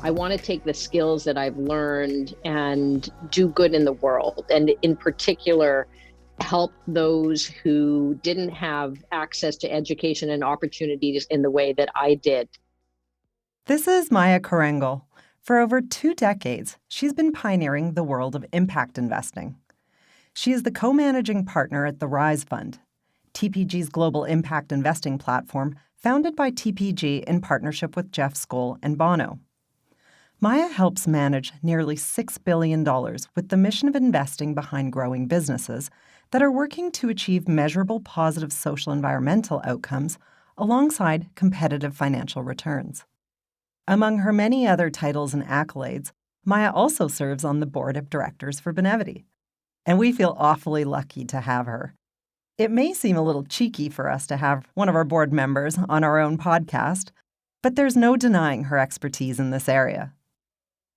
I want to take the skills that I've learned and do good in the world. And in particular, help those who didn't have access to education and opportunities in the way that I did. This is Maya Chorengel. For over 2 decades, she's been pioneering the world of impact investing. She is the co-managing partner at the Rise Fund, TPG's global impact investing platform founded by TPG in partnership with Jeff Skoll and Bono. Maya helps manage nearly $6 billion with the mission of investing behind growing businesses that are working to achieve measurable positive social environmental outcomes alongside competitive financial returns. Among her many other titles and accolades, Maya also serves on the board of directors for Benevity, and we feel awfully lucky to have her. It may seem a little cheeky for us to have one of our board members on our own podcast, but there's no denying her expertise in this area.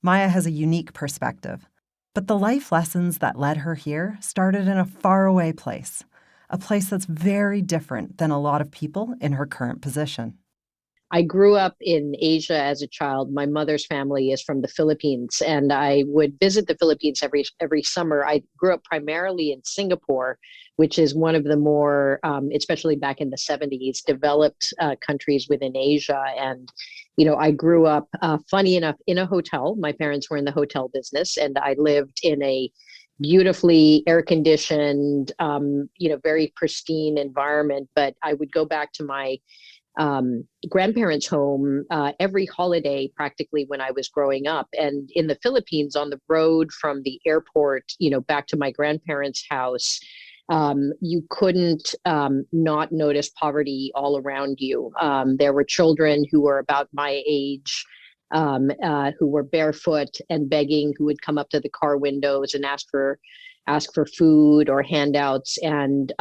Maya has a unique perspective, but the life lessons that led her here started in a faraway place, a place that's very different than a lot of people in her current position. I grew up in Asia as a child. My mother's family is from the Philippines, and I would visit the Philippines every summer. I grew up primarily in Singapore, which is one of the more, especially back in the 70s, developed countries within Asia. And, I grew up, funny enough, in a hotel. My parents were in the hotel business, and I lived in a beautifully air-conditioned, very pristine environment. But I would go back to my grandparents' home every holiday practically when I was growing up. And in the Philippines, on the road from the airport, back to my grandparents' house, you couldn't not notice poverty all around you. There were children who were about my age, who were barefoot and begging, who would come up to the car windows and ask for food or handouts. And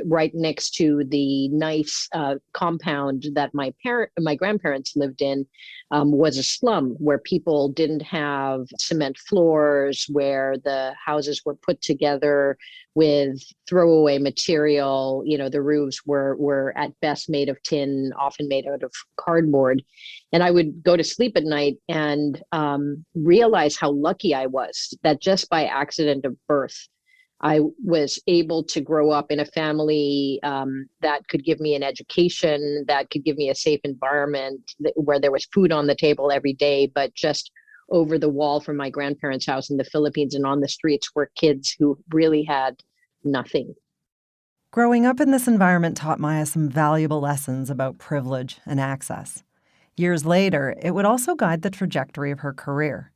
right next to the nice compound that my grandparents lived in was a slum where people didn't have cement floors, where the houses were put together with throwaway material. The roofs were at best made of tin, often made out of cardboard. And I would go to sleep at night and realize how lucky I was that just by accident of birth, I was able to grow up in a family that could give me an education, that could give me a safe environment, where there was food on the table every day, but just over the wall from my grandparents' house in the Philippines and on the streets were kids who really had nothing. Growing up in this environment taught Maya some valuable lessons about privilege and access. Years later, it would also guide the trajectory of her career.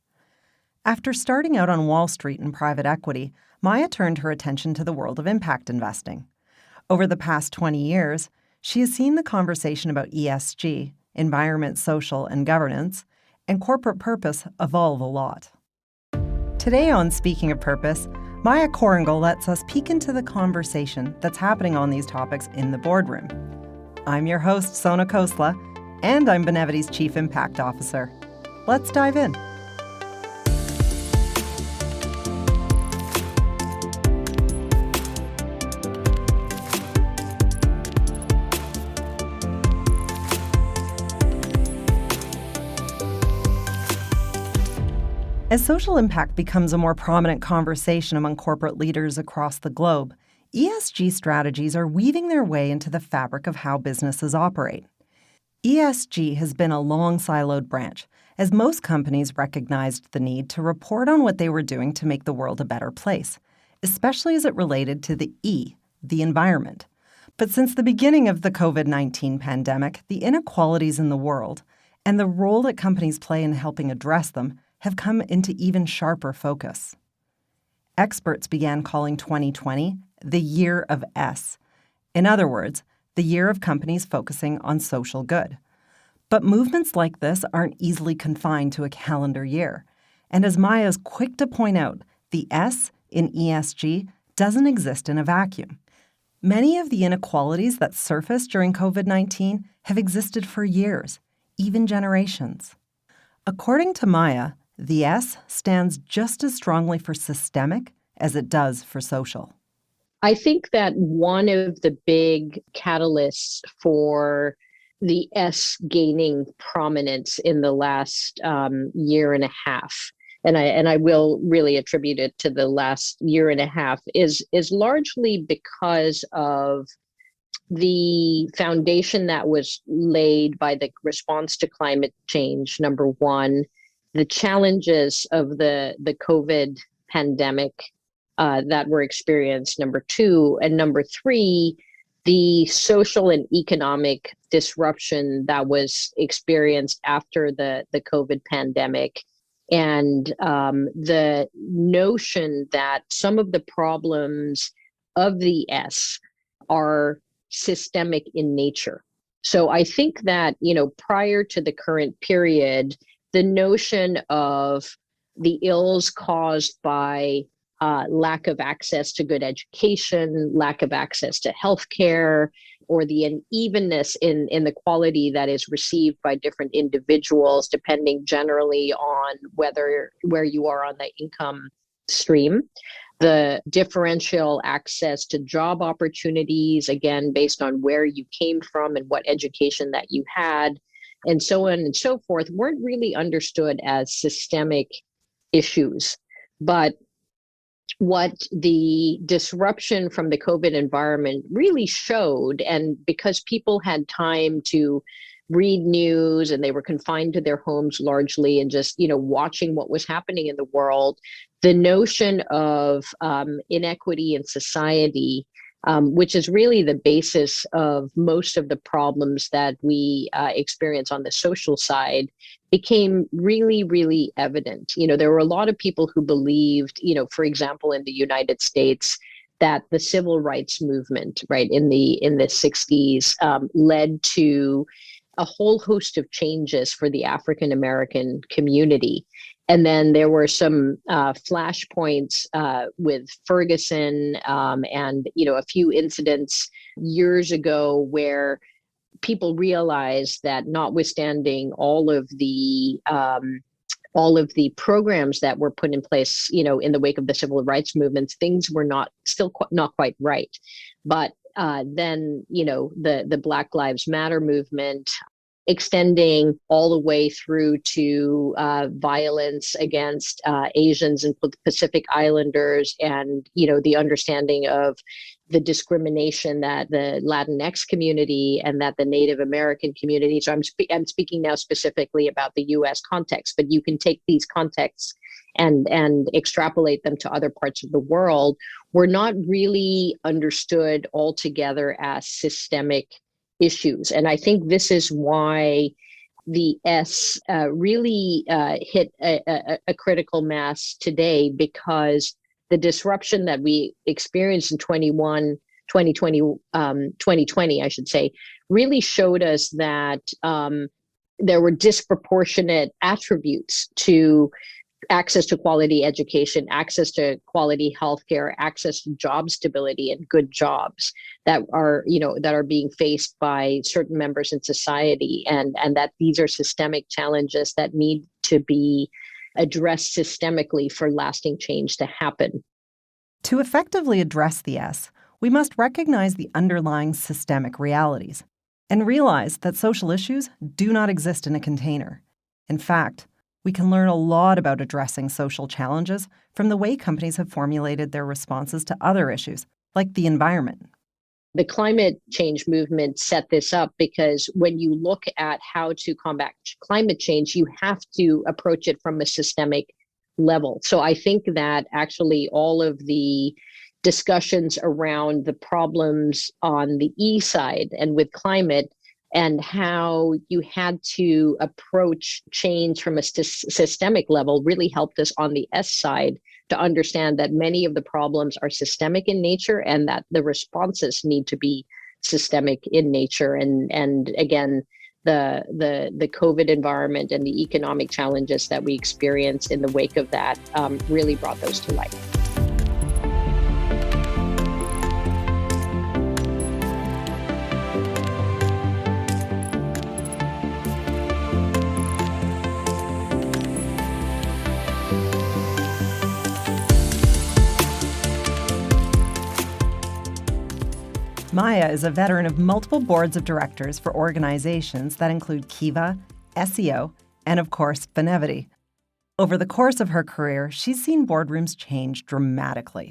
After starting out on Wall Street in private equity, Maya turned her attention to the world of impact investing. Over the past 20 years, she has seen the conversation about ESG, environment, social, and governance, and corporate purpose evolve a lot. Today on Speaking of Purpose, Maya Chorengel lets us peek into the conversation that's happening on these topics in the boardroom. I'm your host, Sona Khosla, and I'm Benevity's Chief Impact Officer. Let's dive in. As social impact becomes a more prominent conversation among corporate leaders across the globe, ESG strategies are weaving their way into the fabric of how businesses operate. ESG has been a long siloed branch, as most companies recognized the need to report on what they were doing to make the world a better place, especially as it related to the E, the environment. But since the beginning of the COVID-19 pandemic, the inequalities in the world and the role that companies play in helping address them have come into even sharper focus. Experts began calling 2020 the year of S. In other words, the year of companies focusing on social good. But movements like this aren't easily confined to a calendar year. And as Maya is quick to point out, the S in ESG doesn't exist in a vacuum. Many of the inequalities that surfaced during COVID-19 have existed for years, even generations. According to Maya, the S stands just as strongly for systemic as it does for social. I think that one of the big catalysts for the S gaining prominence in the last year and a half, and I will really attribute it to the last year and a half, is largely because of the foundation that was laid by the response to climate change. Number one, the challenges of the COVID pandemic that were experienced. Number two, and number three, the social and economic disruption that was experienced after the COVID pandemic, and the notion that some of the problems of the S are systemic in nature. So I think that, prior to the current period, the notion of the ills caused by lack of access to good education, lack of access to healthcare, or the unevenness in the quality that is received by different individuals, depending generally on where you are on the income stream. The differential access to job opportunities, again, based on where you came from and what education that you had, and so on and so forth, weren't really understood as systemic issues. But what the disruption from the COVID environment really showed, and because people had time to read news and they were confined to their homes largely and just, watching what was happening in the world, the notion of inequity in society, which is really the basis of most of the problems that we experience on the social side, became really, really evident. There were a lot of people who believed, for example, in the United States, that the civil rights movement, right, in the 60s, led to a whole host of changes for the African American community. And then there were some flashpoints with Ferguson and, a few incidents years ago where people realized that, notwithstanding all of the programs that were put in place, in the wake of the civil rights movements, things were not quite right. But then, the Black Lives Matter movement, extending all the way through to violence against Asians and Pacific Islanders, and the understanding of the discrimination that the Latinx community and that the Native American community. So I'm speaking now specifically about the U.S. context, but you can take these contexts and extrapolate them to other parts of the world. Were not really understood altogether as systemic issues. And I think this is why the S really hit a critical mass today, because the disruption that we experienced in 2020, I should say, really showed us that there were disproportionate attributes to access to quality education, access to quality healthcare, access to job stability and good jobs that are being faced by certain members in society, and that these are systemic challenges that need to be addressed systemically for lasting change to happen. To effectively address the S, we must recognize the underlying systemic realities and realize that social issues do not exist in a container. In fact, we can learn a lot about addressing social challenges from the way companies have formulated their responses to other issues, like the environment. The climate change movement set this up because when you look at how to combat climate change, you have to approach it from a systemic level. So I think that actually all of the discussions around the problems on the E side and with climate, and how you had to approach change from a systemic level, really helped us on the S side to understand that many of the problems are systemic in nature and that the responses need to be systemic in nature. And again, the COVID environment and the economic challenges that we experienced in the wake of that really brought those to light. Maya is a veteran of multiple boards of directors for organizations that include Kiva, SEO, and of course, Benevity. Over the course of her career, she's seen boardrooms change dramatically.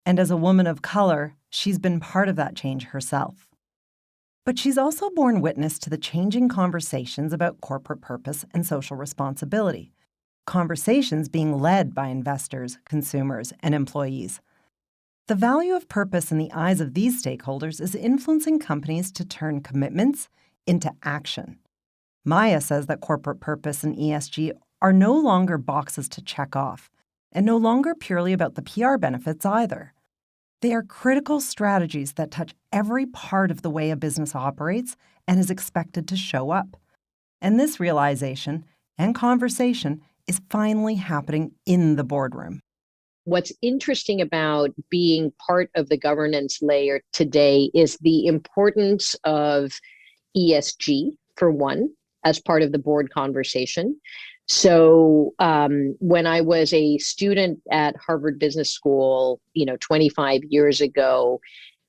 And as a woman of color, she's been part of that change herself. But she's also borne witness to the changing conversations about corporate purpose and social responsibility, conversations being led by investors, consumers, and employees. The value of purpose in the eyes of these stakeholders is influencing companies to turn commitments into action. Maya says that corporate purpose and ESG are no longer boxes to check off, and no longer purely about the PR benefits either. They are critical strategies that touch every part of the way a business operates and is expected to show up. And this realization and conversation is finally happening in the boardroom. What's interesting about being part of the governance layer today is the importance of ESG, for one, as part of the board conversation. So when I was a student at Harvard Business School, 25 years ago,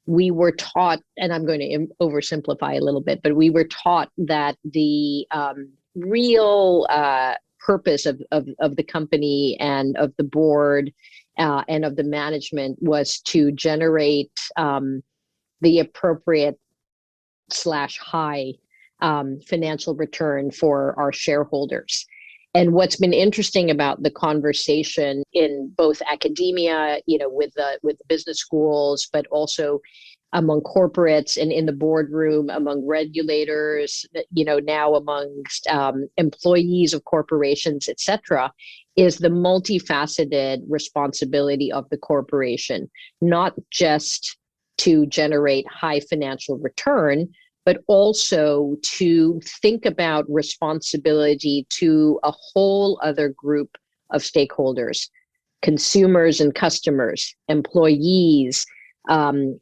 we were taught, and I'm going to oversimplify a little bit, but we were taught that the real purpose of the company and of the board and of the management was to generate the appropriate / high financial return for our shareholders. And what's been interesting about the conversation in both academia, with the business schools, but also among corporates and in the boardroom, among regulators, now amongst employees of corporations, et cetera, is the multifaceted responsibility of the corporation, not just to generate high financial return, but also to think about responsibility to a whole other group of stakeholders, consumers and customers, employees,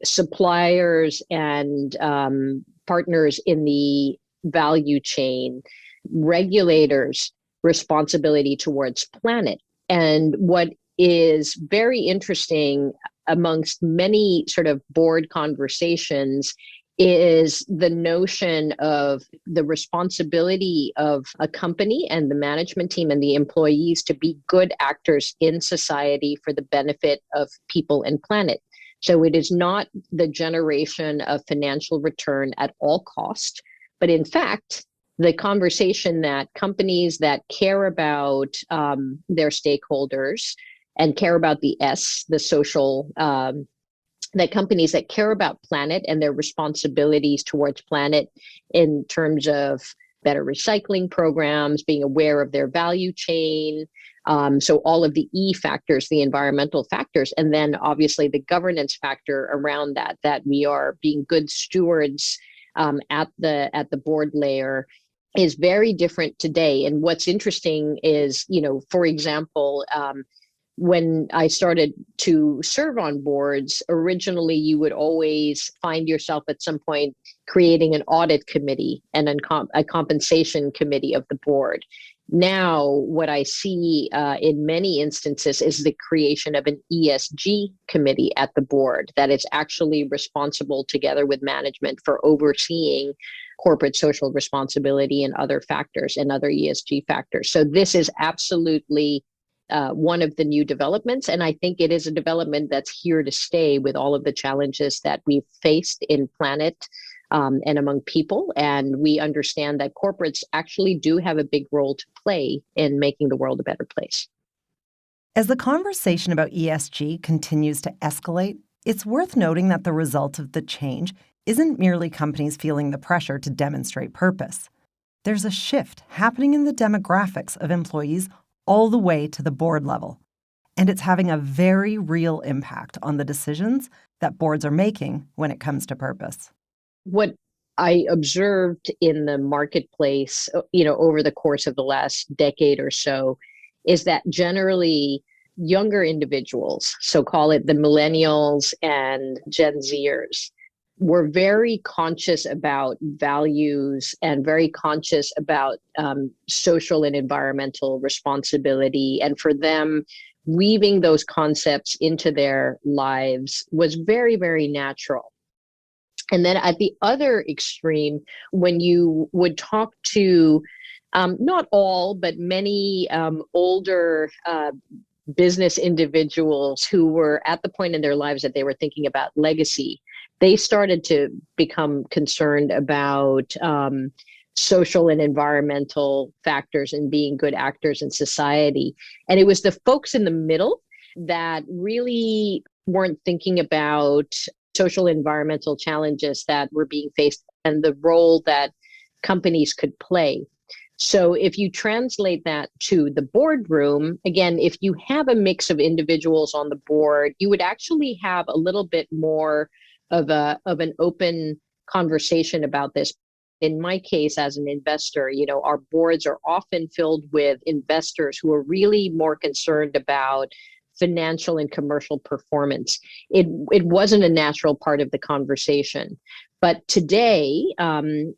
suppliers and partners in the value chain, regulators, responsibility towards planet. And what is very interesting amongst many sort of board conversations is the notion of the responsibility of a company and the management team and the employees to be good actors in society for the benefit of people and planet. So it is not the generation of financial return at all cost, but in fact, the conversation that companies that care about their stakeholders and care about the S, the social, that companies that care about planet and their responsibilities towards planet in terms of better recycling programs, being aware of their value chain. So all of the E factors, the environmental factors, and then obviously the governance factor around that we are being good stewards at the board layer is very different today. And what's interesting is, for example, when I started to serve on boards, originally you would always find yourself at some point creating an audit committee and a compensation committee of the board. Now, what I see in many instances is the creation of an ESG committee at the board that is actually responsible together with management for overseeing corporate social responsibility and other factors and other ESG factors. So this is absolutely one of the new developments. And I think it is a development that's here to stay with all of the challenges that we've faced in planet and among people. And we understand that corporates actually do have a big role to play in making the world a better place. As the conversation about ESG continues to escalate, it's worth noting that the result of the change isn't merely companies feeling the pressure to demonstrate purpose. There's a shift happening in the demographics of employees all the way to the board level. And it's having a very real impact on the decisions that boards are making when it comes to purpose. What I observed in the marketplace, over the course of the last decade or so, is that generally younger individuals, so call it the millennials and Gen Zers, were very conscious about values and very conscious about social and environmental responsibility. And for them, weaving those concepts into their lives was very, very natural. And then at the other extreme, when you would talk to not all, but many older business individuals who were at the point in their lives that they were thinking about legacy, they started to become concerned about social and environmental factors and being good actors in society. And it was the folks in the middle that really weren't thinking about social environmental challenges that were being faced and the role that companies could play. So if you translate that to the boardroom, again, if you have a mix of individuals on the board, you would actually have a little bit more of an open conversation about this. In my case, as an investor, our boards are often filled with investors who are really more concerned about financial and commercial performance. It wasn't a natural part of the conversation. But today, in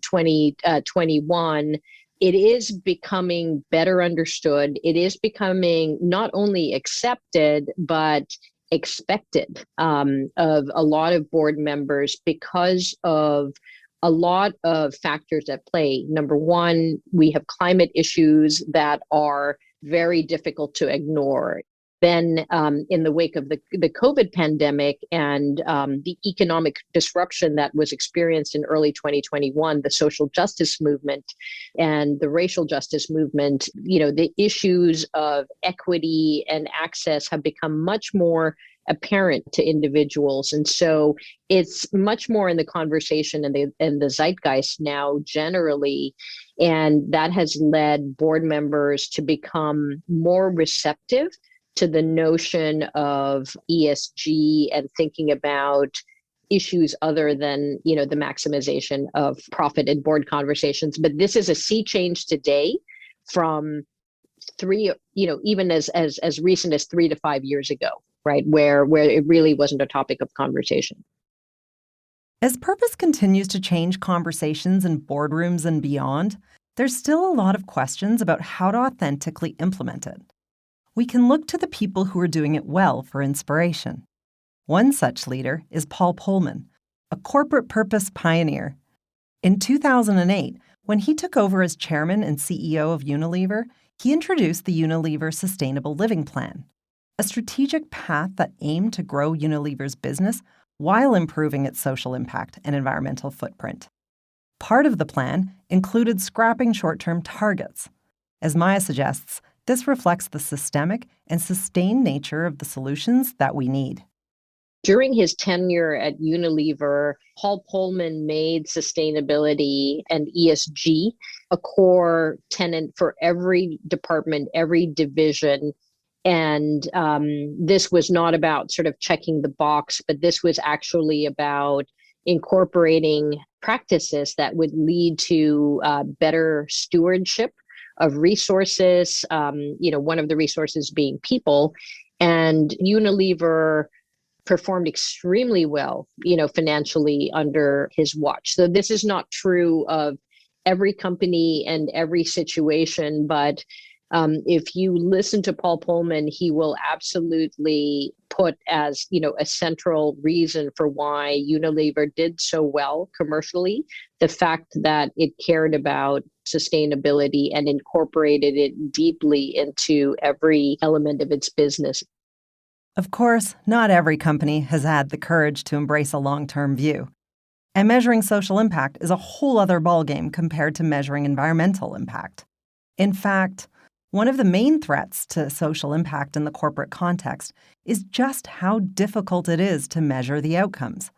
2021, it is becoming better understood. It is becoming not only accepted, but expected of a lot of board members because of a lot of factors at play. Number one, we have climate issues that are very difficult to ignore. Then in the wake of the COVID pandemic and the economic disruption that was experienced in early 2021, the social justice movement and the racial justice movement, the issues of equity and access have become much more apparent to individuals. And so it's much more in the conversation and the zeitgeist now generally. And that has led board members to become more receptive to the notion of ESG and thinking about issues other than, the maximization of profit in board conversations. But this is a sea change today from even as recent as 3 to 5 years ago, right? Where it really wasn't a topic of conversation. As purpose continues to change conversations in boardrooms and beyond, there's still a lot of questions about how to authentically implement it. We can look to the people who are doing it well for inspiration. One such leader is Paul Polman, a corporate purpose pioneer. In 2008, when he took over as chairman and CEO of Unilever, he introduced the Unilever Sustainable Living Plan, a strategic path that aimed to grow Unilever's business while improving its social impact and environmental footprint. Part of the plan included scrapping short-term targets. As Maya suggests, this reflects the systemic and sustained nature of the solutions that we need. During his tenure at Unilever, Paul Polman made sustainability and ESG a core tenet for every department, every division. And this was not about sort of checking the box, but this was actually about incorporating practices that would lead to better stewardship of resources, one of the resources being people. And Unilever performed extremely well, financially under his watch. So this is not true of every company and every situation, but if you listen to Paul Polman, he will absolutely put as, a central reason for why Unilever did so well commercially, the fact that it cared about sustainability and incorporated it deeply into every element of its business. Of course, not every company has had the courage to embrace a long-term view. And measuring social impact is a whole other ballgame compared to measuring environmental impact. In fact, one of the main threats to social impact in the corporate context is just how difficult it is to measure the outcomes.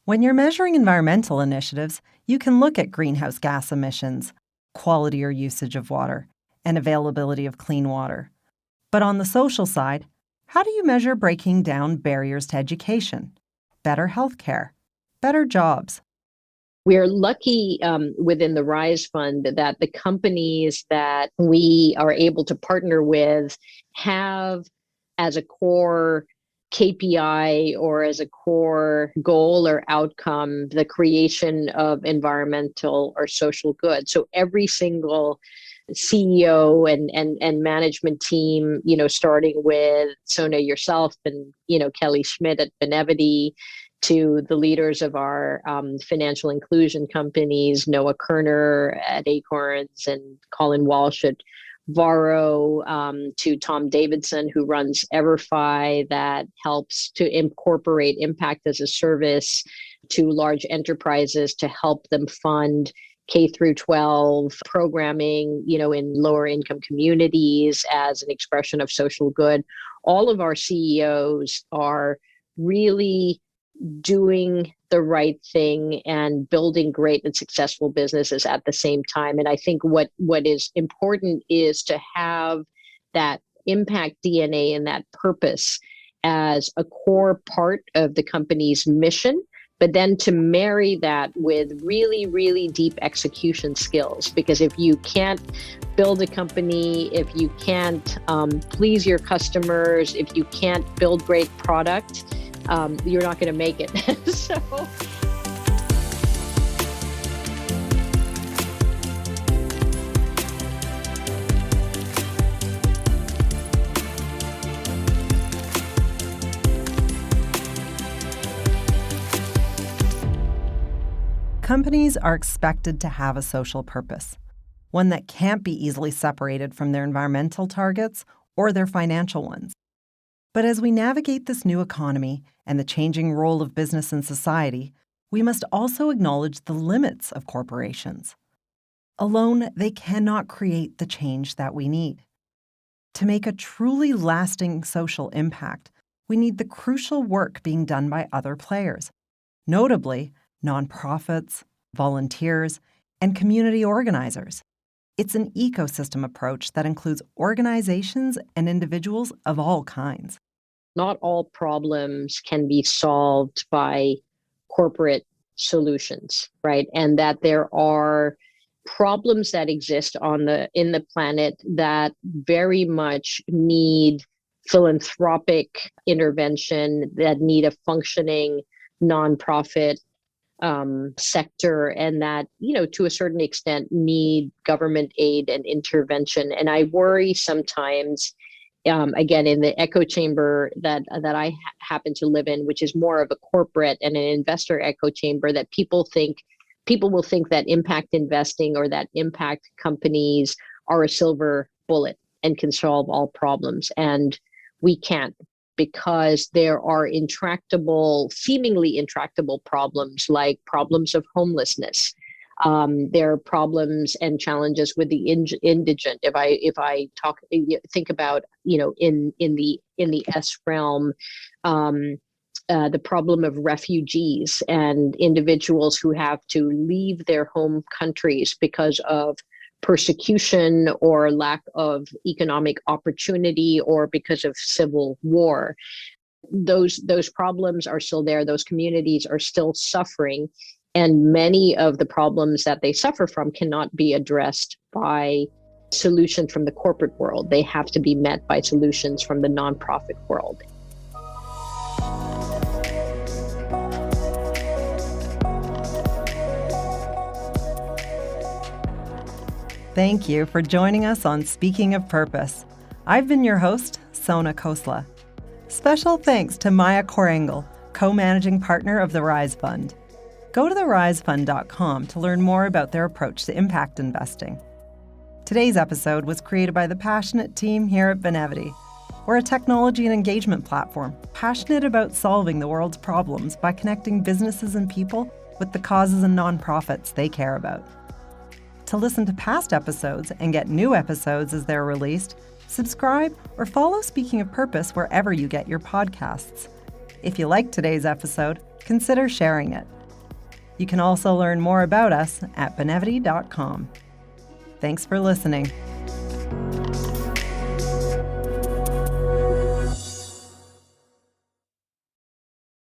When you're measuring environmental initiatives, you can look at greenhouse gas emissions, quality or usage of water, and availability of clean water. But on the social side, how do you measure breaking down barriers to education, better healthcare, better jobs? We're lucky within the RISE Fund that the companies that we are able to partner with have as a core KPI or as a core goal or outcome the creation of environmental or social good. So every single CEO and management team, starting with Sona yourself and, Kelly Schmidt at Benevity, to the leaders of our financial inclusion companies, Noah Kerner at Acorns and Colin Walsh at Varo, to Tom Davidson, who runs EverFi, that helps to incorporate impact as a service to large enterprises to help them fund K through 12 programming, in lower income communities as an expression of social good. All of our CEOs are really doing the right thing and building great and successful businesses at the same time. And I think what is important is to have that impact DNA and that purpose as a core part of the company's mission, but then to marry that with really, really deep execution skills. Because if you can't build a company, if you can't please your customers, if you can't build great product, you're not going to make it. So. Companies are expected to have a social purpose, one that can't be easily separated from their environmental targets or their financial ones. But as we navigate this new economy and the changing role of business in society, we must also acknowledge the limits of corporations. Alone, they cannot create the change that we need. To make a truly lasting social impact, we need the crucial work being done by other players, notably nonprofits, volunteers, and community organizers. It's an ecosystem approach that includes organizations and individuals of all kinds. Not all problems can be solved by corporate solutions, right? And that there are problems that exist in the planet that very much need philanthropic intervention, that need a functioning nonprofit sector, and that, to a certain extent need government aid and intervention. And I worry sometimes, again, in the echo chamber that I happen to live in, which is more of a corporate and an investor echo chamber, that people will think that impact investing or that impact companies are a silver bullet and can solve all problems. And we can't, because there are seemingly intractable problems, like problems of homelessness. There are problems and challenges with the indigent. If I think about, in the S realm, the problem of refugees and individuals who have to leave their home countries because of persecution or lack of economic opportunity or because of civil war. Those problems are still there. Those communities are still suffering. And many of the problems that they suffer from cannot be addressed by solutions from the corporate world. They have to be met by solutions from the nonprofit world. Thank you for joining us on Speaking of Purpose. I've been your host, Sona Khosla. Special thanks to Maya Chorengel, co-managing partner of the Rise Fund. Go to therisefund.com to learn more about their approach to impact investing. Today's episode was created by the passionate team here at Benevity. We're a technology and engagement platform passionate about solving the world's problems by connecting businesses and people with the causes and nonprofits they care about. To listen to past episodes and get new episodes as they're released, subscribe or follow Speaking of Purpose wherever you get your podcasts. If you liked today's episode, consider sharing it. You can also learn more about us at benevity.com. Thanks for listening.